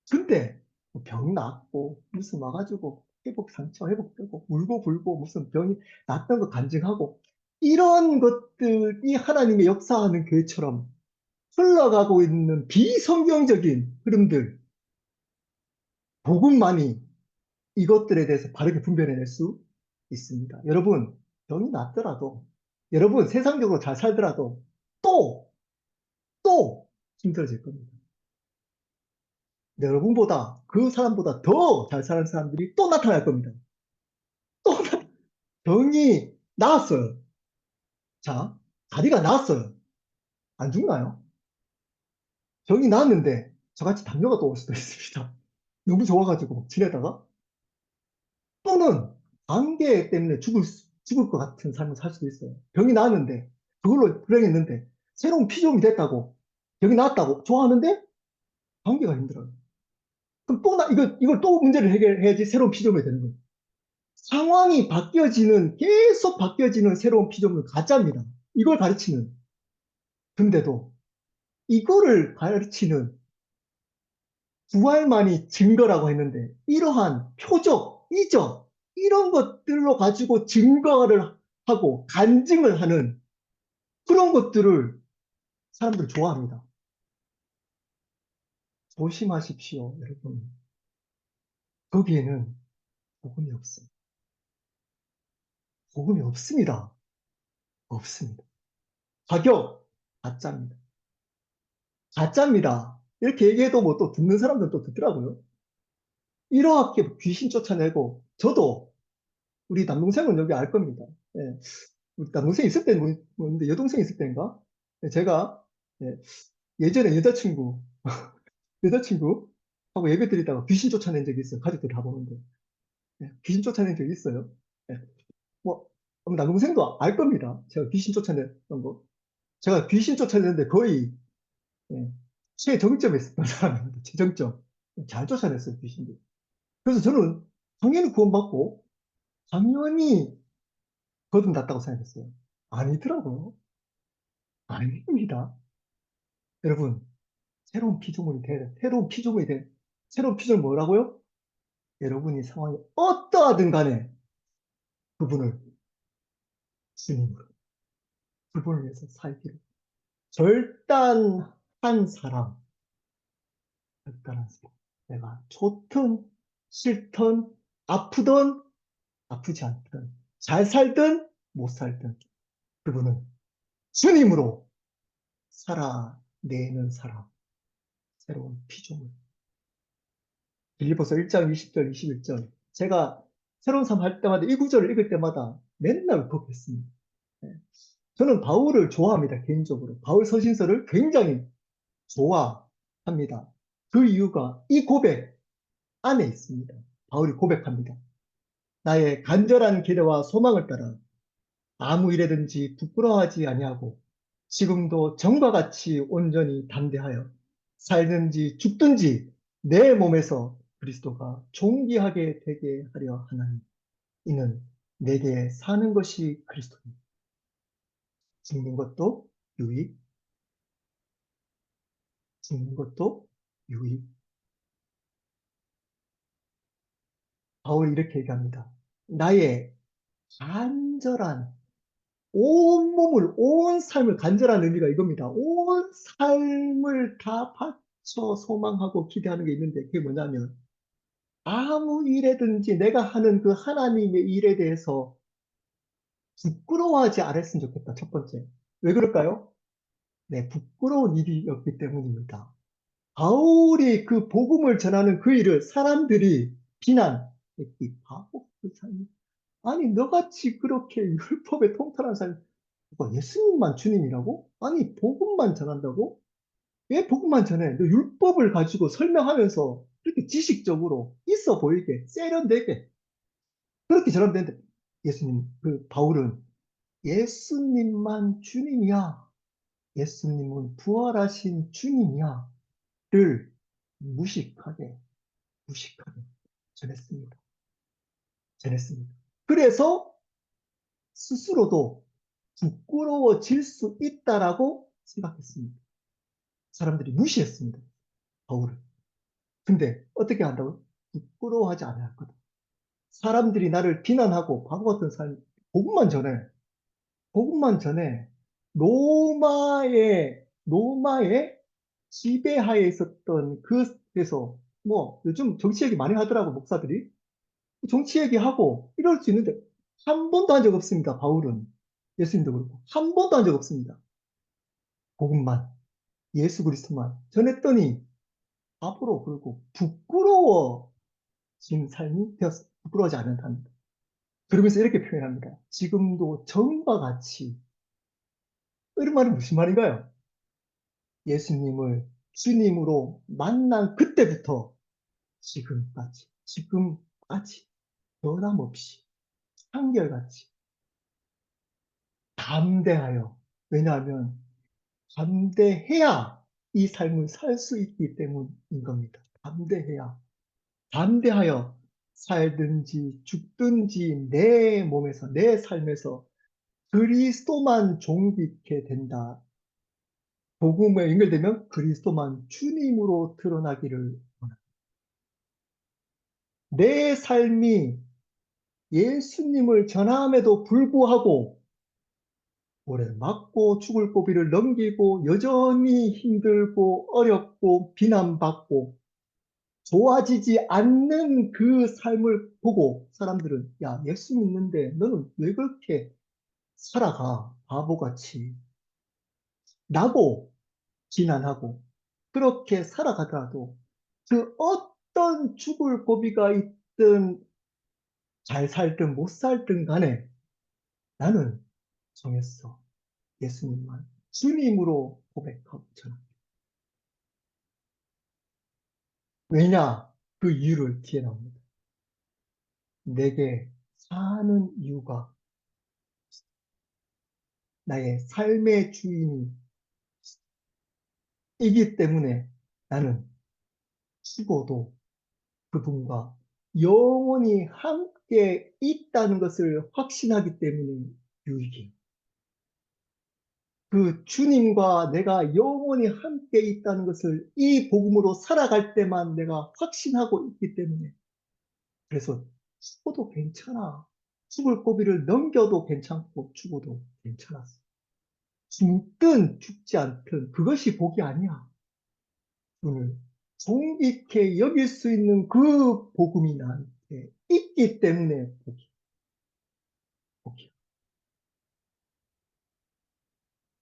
근데 병 낫고 무슨 와 가지고 상처 회복되고 울고 불고 무슨 병이 낫다는 거 간증하고 이런 것들이 하나님의 역사하는 교회처럼 흘러가고 있는 비성경적인 흐름들, 복음만이 이것들에 대해서 바르게 분별해낼 수 있습니다. 여러분, 병이 낫더라도, 여러분 세상적으로 잘 살더라도 또, 또 힘들어질 겁니다. 여러분보다 그 사람보다 더 잘 사는 사람들이 또 나타날 겁니다. 또 병이 나았어요. 자, 다리가 나았어요. 안 죽나요? 병이 나았는데 저같이 당뇨가 또 올 수도 있습니다. 너무 좋아가지고 지내다가 또는 관계 때문에 죽을 것 같은 삶을 살 수도 있어요. 병이 나았는데 그걸로 불행했는데 새로운 피조물이 됐다고 병이 나았다고 좋아하는데 관계가 힘들어요. 그럼 또 이걸 또 문제를 해결해야지 새로운 피조물이 되는 거예요. 상황이 바뀌어지는 계속 바뀌어지는 새로운 피조물 가짜입니다. 이걸 가르치는 근데도 이거를 가르치는 부활만이 증거라고 했는데 이러한 표적, 이적 이런 것들로 가지고 증거를 하고 간증을 하는 그런 것들을 사람들이 좋아합니다. 조심하십시오, 여러분. 거기에는 복음이 없어요. 복음이 없습니다. 없습니다. 가격 가짜입니다. 가짜입니다. 이렇게 얘기해도 뭐 또 듣는 사람들은 또 듣더라고요. 이렇게 귀신 쫓아내고 저도 우리 남동생은 여기 알 겁니다. 예. 우리 남동생 있을 때는 뭐였는데 여동생 있을 때인가? 예, 제가 예, 예전에 여자친구하고 예배 드리다가 귀신 쫓아낸 적이 있어요. 가족들이 다 보는데. 예, 귀신 쫓아낸 적이 있어요. 예. 뭐 남동생도 알 겁니다. 제가 귀신 쫓아냈던 거. 제가 귀신 쫓아냈는데 거의 예, 최정점에 있었던 사람입니다. 최정점. 잘 쫓아냈어요, 귀신들. 그래서 저는 당연히 구원받고 당연히 거듭났다고 생각했어요. 아니더라고요. 아닙니다. 여러분, 새로운 피조물이 뭐라고요? 여러분이 상황이 어떠하든 간에 그분을 주님으로, 그분을 위해서 살기로. 절단한 사람, 절단한 사람. 내가 좋든, 싫든, 아프든, 아프지 않든, 잘 살든, 못 살든, 그분은 주님으로 살아내는 사람, 새로운 피조물. 빌립보서 1장 20절, 21절. 제가 새로운 삶 할 때마다 이 구절을 읽을 때마다 맨날 울컥했습니다. 네. 저는 바울을 좋아합니다, 개인적으로. 바울 서신서를 굉장히 좋아합니다. 그 이유가 이 고백 안에 있습니다. 바울이 고백합니다. 나의 간절한 기대와 소망을 따라 아무 일에든지 부끄러워하지 아니하고 지금도 전과 같이 온전히 담대하여 살든지 죽든지 내 몸에서 그리스도가 존귀하게 되게 하려 하나니 이는 내게 사는 것이 그리스도입니다. 죽는 것도 유익, 죽는 것도 유익. 바울이 이렇게 얘기합니다. 나의 간절한 온 삶을 간절한 의미가 이겁니다. 온 삶을 다 바쳐 소망하고 기대하는 게 있는데 그게 뭐냐면 아무 일에든지 내가 하는 그 하나님의 일에 대해서 부끄러워하지 않았으면 좋겠다. 첫 번째. 왜 그럴까요? 네, 부끄러운 일이었기 때문입니다. 바울이 그 복음을 전하는 그 일을 사람들이 비난, 이 바보 그 사람, 아니 너같이 그렇게 율법에 통달한 사람이 뭐가 예수님만 주님이라고? 아니 복음만 전한다고? 왜 복음만 전해? 너 율법을 가지고 설명하면서 그렇게 지식적으로 있어 보이게 세련되게 그렇게 전하면 되는데 예수님 그 바울은 예수님만 주님이야. 예수님은 부활하신 주님이야. 를 무식하게 무식하게 전했습니다. 전했습니다. 그래서 스스로도 부끄러워질 수 있다라고 생각했습니다. 사람들이 무시했습니다. 바울을. 근데 어떻게 한다고요? 부끄러워하지 않아야 했거든. 사람들이 나를 비난하고 바보 같은 사람, 복음만 전해. 복음만 전해. 로마의 지배하에 있었던 그에서 뭐 요즘 정치 얘기 많이 하더라고 목사들이. 정치 얘기하고 이럴 수 있는데 한 번도 한 적 없습니다. 바울은. 예수님도 그렇고 한 번도 한 적 없습니다. 복음만 예수 그리스도만 전했더니 앞으로 그리고 부끄러워진 삶이 되었습니다. 부끄러워하지 않는답니다. 그러면서 이렇게 표현합니다. 지금도 전과 같이 이런 말은 무슨 말인가요? 예수님을 주님으로 만난 그때부터 지금까지 변함없이 한결같이 담대하여 왜냐하면 담대해야 이 삶을 살 수 있기 때문인 겁니다. 담대하여 살든지 죽든지 내 몸에서, 내 삶에서 그리스도만 존귀케 된다. 복음에 연결되면 그리스도만 주님으로 드러나기를 원합니다. 내 삶이 예수님을 전함에도 불구하고 오래 맞고 죽을 고비를 넘기고 여전히 힘들고 어렵고 비난받고 좋아지지 않는 그 삶을 보고 사람들은 야, 예수 믿는데 너는 왜 그렇게 살아가? 바보같이. 라고 비난하고 그렇게 살아가더라도 그 어떤 죽을 고비가 있든 잘 살든 못 살든 간에 나는 정했어. 예수님만 주님으로 고백하고 전합니다. 왜냐? 그 이유를 뒤에 나옵니다. 내게 사는 이유가 나의 삶의 주인이기 때문에 나는 죽어도 그분과 영원히 함께 있다는 것을 확신하기 때문에 유익이에요. 그 주님과 내가 영원히 함께 있다는 것을 이 복음으로 살아갈 때만 내가 확신하고 있기 때문에 그래서 죽어도 괜찮아. 죽을 고비를 넘겨도 괜찮고 죽어도 괜찮았어. 죽든 죽지 않든 그것이 복이 아니야. 오늘 존귀케 여길 수 있는 그 복음이 나한테 있기 때문에 복이야.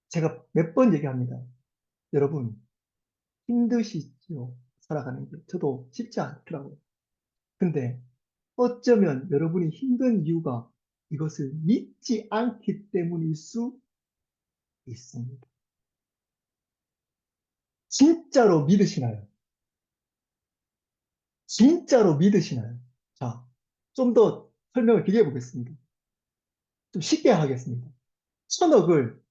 제가 몇 번 얘기합니다. 여러분 힘드시죠? 살아가는 게. 저도 쉽지 않더라고요. 근데 어쩌면 여러분이 힘든 이유가 이것을 믿지 않기 때문일 수 있습니다. 진짜로 믿으시나요? 진짜로 믿으시나요? 자, 좀 더 설명을 길게 해보겠습니다. 좀 쉽게 하겠습니다. 1,000억을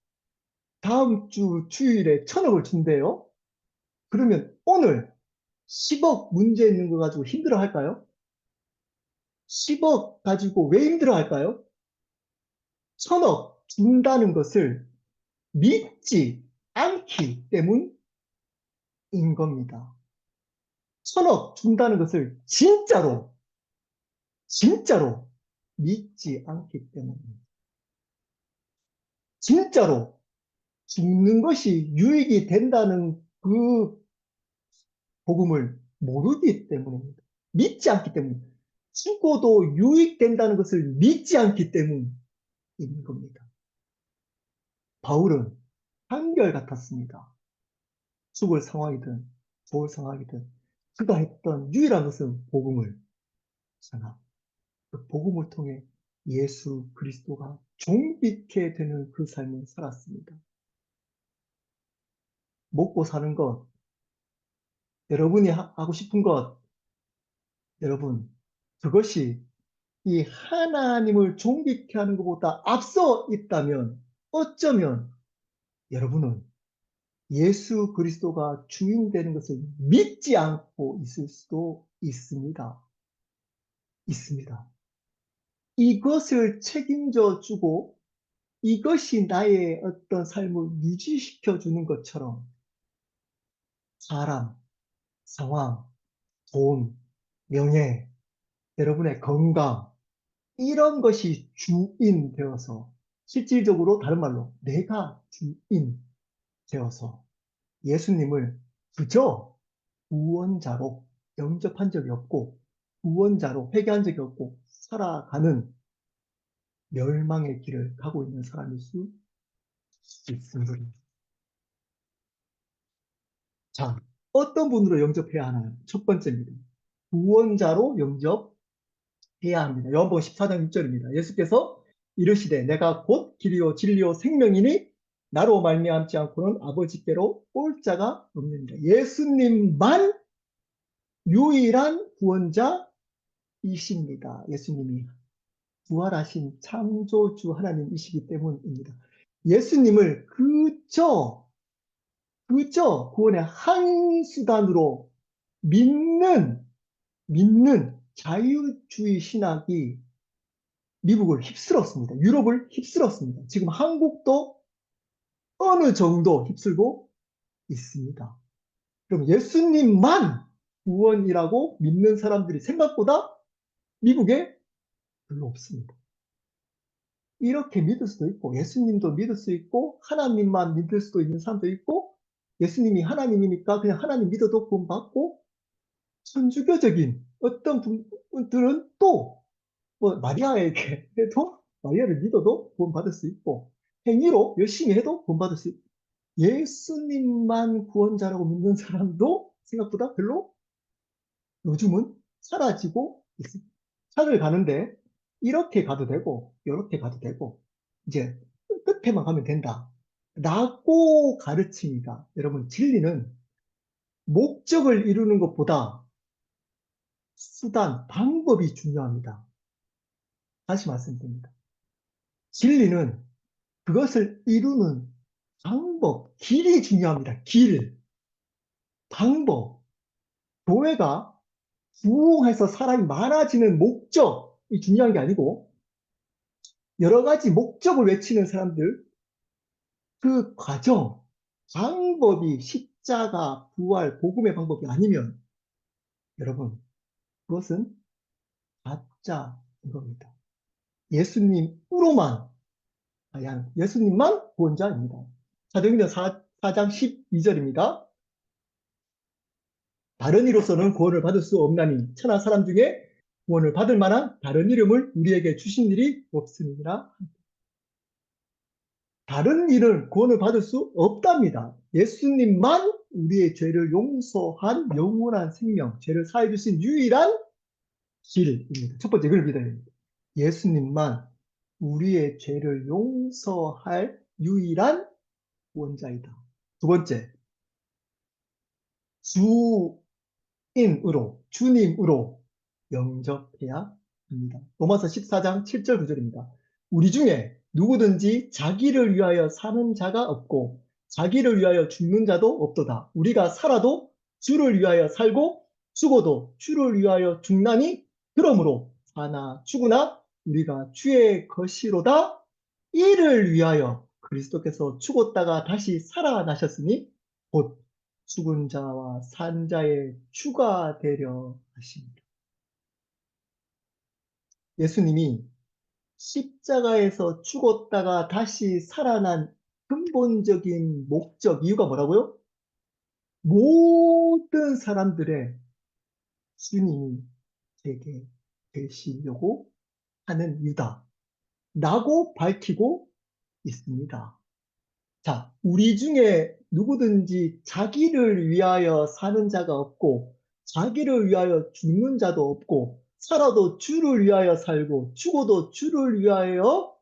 다음 주 주일에 1,000억을 준대요. 그러면 오늘 10억 문제 있는 거 가지고 힘들어 할까요? 10억 가지고 왜 힘들어 할까요? 1,000억 준다는 것을 믿지 않기 때문인 겁니다. 천억 준다는 것을 진짜로 믿지 않기 때문입니다. 진짜로 죽는 것이 유익이 된다는 그 복음을 모르기 때문입니다. 믿지 않기 때문입니다. 죽어도 유익된다는 것을 믿지 않기 때문인 겁니다. 바울은 한결같았습니다. 죽을 상황이든 좋을 상황이든 그가 했던 유일한 것은 복음을 전하고 그 복음을 통해 예수 그리스도가 존귀케 되는 그 삶을 살았습니다. 먹고 사는 것, 여러분이 하고 싶은 것, 여러분, 그것이 이 하나님을 존귀케 하는 것보다 앞서 있다면 어쩌면 여러분은 예수 그리스도가 주인 되는 것을 믿지 않고 있을 수도 있습니다. 있습니다. 이것을 책임져 주고 이것이 나의 어떤 삶을 유지시켜 주는 것처럼 사람, 상황, 돈, 명예, 여러분의 건강 이런 것이 주인 되어서 실질적으로 다른 말로 내가 주인 되어서 예수님을 그저 구원자로 영접한 적이 없고 구원자로 회개한 적이 없고 살아가는 멸망의 길을 가고 있는 사람일 수 있습니다. 자, 어떤 분으로 영접해야 하나요? 첫 번째입니다. 구원자로 영접해야 합니다. 요한복음 14장 6절입니다. 예수께서 이르시되 내가 곧 길이요 진리요 생명이니 나로 말미암지 않고는 아버지께로 올 자가 없느니라. 예수님만 유일한 구원자이십니다. 예수님이 부활하신 창조주 하나님이시기 때문입니다. 예수님을 그저 구원의 한 수단으로 믿는 자유주의 신학이 미국을 휩쓸었습니다. 유럽을 휩쓸었습니다. 지금 한국도 어느 정도 휩쓸고 있습니다. 그럼 예수님만 구원이라고 믿는 사람들이 생각보다 미국에 별로 없습니다. 이렇게 믿을 수도 있고 예수님도 믿을 수 있고 하나님만 믿을 수도 있는 사람도 있고 예수님이 하나님이니까 그냥 하나님 믿어도 구원받고 천주교적인 어떤 분들은 또 뭐 마리아에게 해도 마리아를 믿어도 구원받을 수 있고 행위로 열심히 해도 구원받을 수 있고 예수님만 구원자라고 믿는 사람도 생각보다 별로 요즘은 사라지고 있습니다. 산을 가는데 이렇게 가도 되고 이렇게 가도 되고 이제 끝에만 가면 된다 라고 가르칩니다. 여러분 진리는 목적을 이루는 것보다 수단, 방법이 중요합니다. 다시 말씀드립니다. 진리는 그것을 이루는 방법, 길이 중요합니다. 길, 방법. 교회가 부흥해서 사람이 많아지는 목적이 중요한 게 아니고 여러 가지 목적을 외치는 사람들 그 과정, 방법이 십자가, 부활, 복음의 방법이 아니면 여러분 그것은 가짜인 겁니다. 예수님으로만 예수님만 구원자입니다. 사도행전 4장 12절입니다. 다른 이로서는 구원을 받을 수 없나니 천하 사람 중에 구원을 받을 만한 다른 이름을 우리에게 주신 일이 없으니라. 다른 일은 구원을 받을 수 없답니다. 예수님만 우리의 죄를 용서한 영원한 생명, 죄를 사해 주신 유일한 길입니다. 첫 번째 그걸 믿어야 됩니다. 예수님만 우리의 죄를 용서할 유일한 구원자이다. 두 번째, 주님으로 영접해야 합니다. 로마서 14장 7절 9절입니다. 우리 중에 누구든지 자기를 위하여 사는 자가 없고 자기를 위하여 죽는 자도 없도다. 우리가 살아도 주를 위하여 살고 죽어도 주를 위하여 죽나니 그러므로 사나 죽으나 우리가 주의 것이로다. 이를 위하여 그리스도께서 죽었다가 다시 살아나셨으니 곧 죽은 자와 산 자의 주가 되려 하십니다. 예수님이 십자가에서 죽었다가 다시 살아난 근본적인 목적, 이유가 뭐라고요? 모든 사람들의 주님이 되게 되시려고 하는 이유다라고 밝히고 있습니다. 자, 우리 중에 누구든지 자기를 위하여 사는 자가 없고, 자기를 위하여 죽는 자도 없고, 살아도 주를 위하여 살고, 죽어도 주를 위하여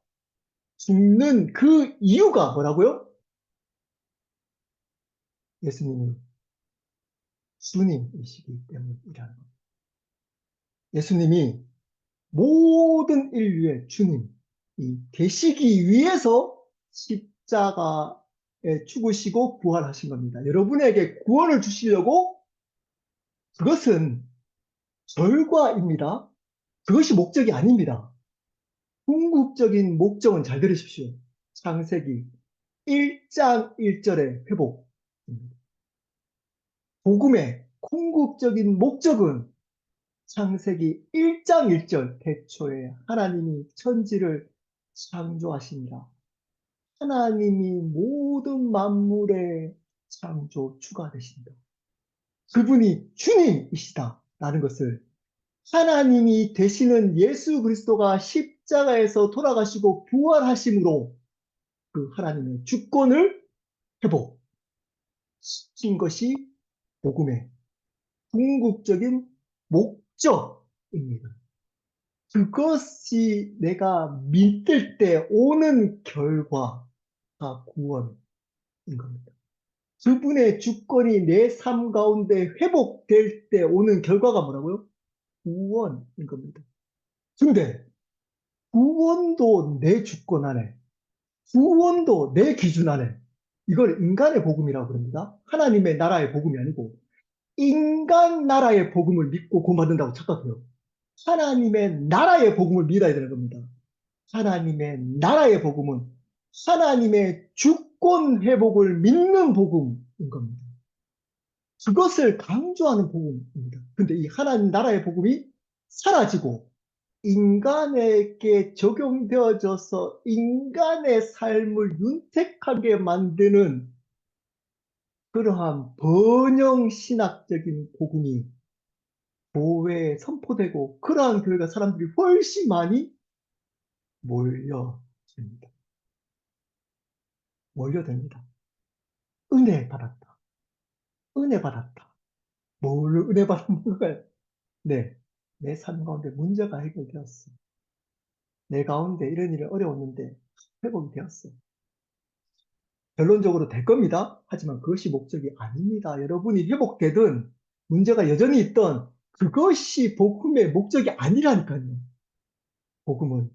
죽는 그 이유가 뭐라고요? 예수님이 주님이시기 때문이라는 겁니다. 예수님이 모든 인류의 주님이 되시기 위해서 십자가에 죽으시고 부활하신 겁니다. 여러분에게 구원을 주시려고 그것은 결과입니다. 그것이 목적이 아닙니다. 궁극적인 목적은 잘 들으십시오. 창세기 1장 1절의 회복입니다. 복음의 궁극적인 목적은 창세기 1장 1절 태초에 하나님이 천지를 창조하시니라. 하나님이 모든 만물의 창조주가 되신다. 그분이 주님이시다라는 것을 하나님이 되시는 예수 그리스도가 십자가에서 돌아가시고 부활하심으로 그 하나님의 주권을 회복시킨 것이 복음의 궁극적인 목적입니다. 그것이 내가 믿을 때 오는 결과가 구원인 겁니다. 그분의 주권이 내 삶 가운데 회복될 때 오는 결과가 뭐라고요? 구원인 겁니다. 근데 구원도 내 주권 안에, 구원도 내 기준 안에, 이걸 인간의 복음이라고 그럽니다. 하나님의 나라의 복음이 아니고 인간 나라의 복음을 믿고 구원받는다고 착각해요. 하나님의 나라의 복음을 믿어야 되는 겁니다. 하나님의 나라의 복음은 하나님의 주권 회복을 믿는 복음인 겁니다. 그것을 강조하는 복음입니다. 근데 이 하나님 나라의 복음이 사라지고 인간에게 적용되어져서 인간의 삶을 윤택하게 만드는 그러한 번영 신학적인 복음이 교회에 선포되고 그러한 교회가 사람들이 훨씬 많이 몰려듭니다. 몰려듭니다. 은혜 받았다. 은혜 받았다. 뭘 은혜 받는 거예요? 네. 내 삶 가운데 문제가 해결되었어. 내 가운데 이런 일이 어려웠는데 회복이 되었어. 결론적으로 될 겁니다. 하지만 그것이 목적이 아닙니다. 여러분이 회복되든 문제가 여전히 있던 그것이 복음의 목적이 아니라니까요. 복음은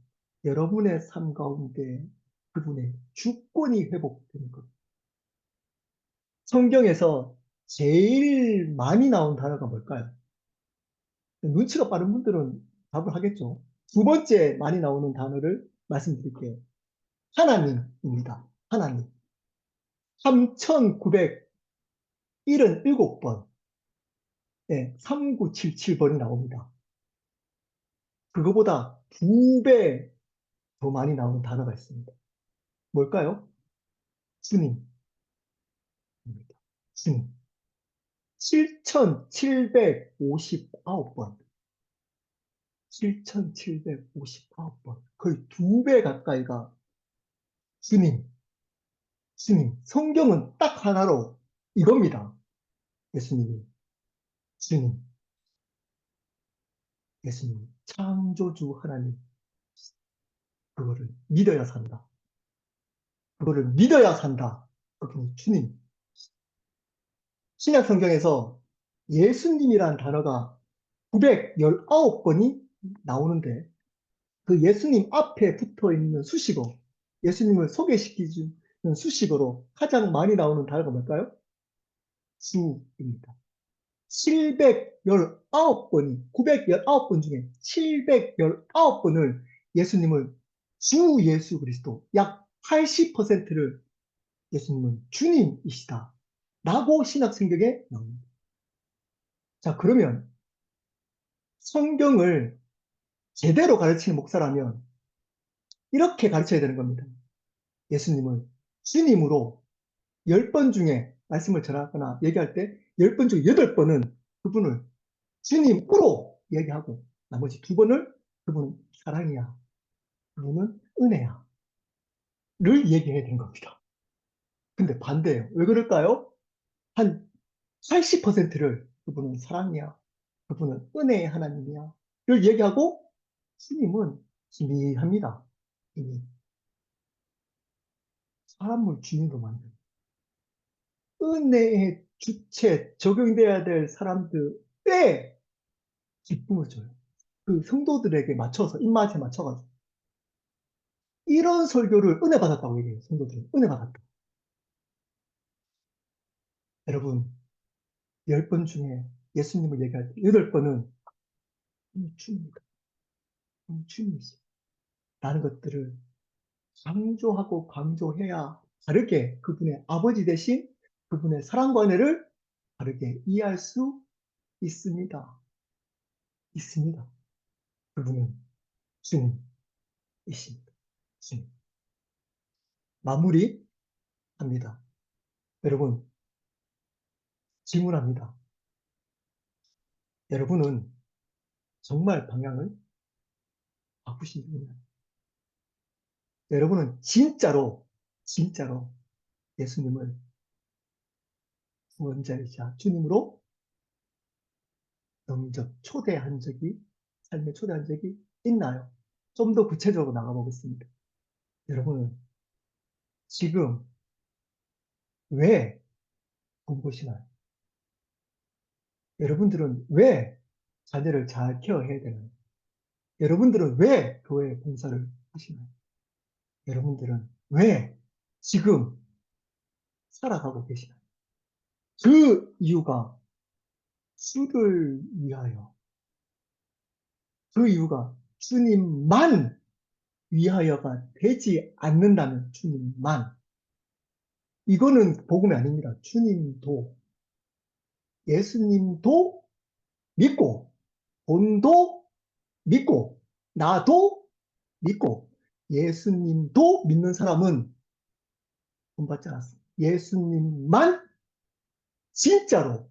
여러분의 삶 가운데 그분의 주권이 회복되는 것. 성경에서 제일 많이 나온 단어가 뭘까요? 눈치가 빠른 분들은 답을 하겠죠. 두 번째 많이 나오는 단어를 말씀드릴게요. 하나님입니다. 하나님. 3,977번. 네, 3977번이 나옵니다. 그거보다 2배 더 많이 나오는 단어가 있습니다. 뭘까요? 주님입니다. 주님. 7,759번. 7,759번. 거의 2배 가까이가 주님, 주님. 성경은 딱 하나로 이겁니다. 예수님이. 주님. 예수님. 창조주 하나님. 그거를 믿어야 산다. 그거를 믿어야 산다. 그분이 주님. 신약 성경에서 예수님이라는 단어가 919번이 나오는데 그 예수님 앞에 붙어 있는 수식어, 예수님을 소개시키는 수식어로 가장 많이 나오는 단어가 뭘까요? 주입니다. 719번이, 919번 중에 719번을 예수님을 주 예수 그리스도, 약 80%를 예수님은 주님이시다 라고 신약 성경에 나옵니다. 자, 그러면 성경을 제대로 가르치는 목사라면 이렇게 가르쳐야 되는 겁니다. 예수님을 주님으로 10번 중에 말씀을 전하거나 얘기할 때 10번 중에 8번은 그분을 주님으로 얘기하고 나머지 2번을 그분은 사랑이야, 그분은 은혜야 를 얘기해야 되는 겁니다. 근데 반대예요. 왜 그럴까요? 한 80%를 그분은 사랑이야, 그분은 은혜의 하나님이야 를 얘기하고 주님은 희미합니다. 이미 사람을 주님으로 만든 은혜의 주체 적용돼야 될 사람들의 기쁨을 줘요. 그 성도들에게 맞춰서 입맛에 맞춰 가지고 이런 설교를 은혜 받았다고 얘기해요. 성도들은 은혜 받았다. 여러분 10번 중에 예수님을 얘기할 때 8번은 주님이다. 주님이시 라는 것들을 강조하고 강조해야 다르게 그분의 아버지 대신 그분의 사랑과 은혜를 다르게 이해할 수 있습니다. 있습니다. 그분은 주님이십니다. 주님. 마무리합니다. 여러분, 질문합니다. 여러분은 정말 방향을 바꾸신 적 있나요? 여러분은 진짜로 예수님을 구원자이자 주님으로 초대한 적이, 삶에 초대한 적이 있나요? 좀 더 구체적으로 나가보겠습니다. 여러분은 지금 왜 공부시나요? 여러분들은 왜 자녀를 잘 케어해야 되나요? 여러분들은 왜 교회 봉사를 하시나요? 여러분들은 왜 지금 살아가고 계시나요? 그 이유가 주를 위하여, 그 이유가 주님만 위하여가 되지 않는다면 주님만. 이거는 복음이 아닙니다. 주님도, 예수님도 믿고, 돈도 믿고, 나도 믿고, 예수님도 믿는 사람은 돈 받지 않았습니다. 예수님만 진짜로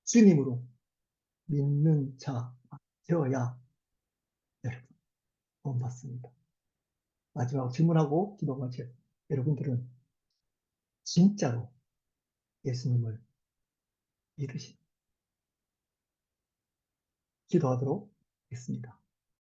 주님으로 믿는 자 되어야 여러분 돈 받습니다. 마지막 질문하고 기도 마치겠습니다. 여러분들은 진짜로 예수님을 믿으신 기도하도록 하겠습니다.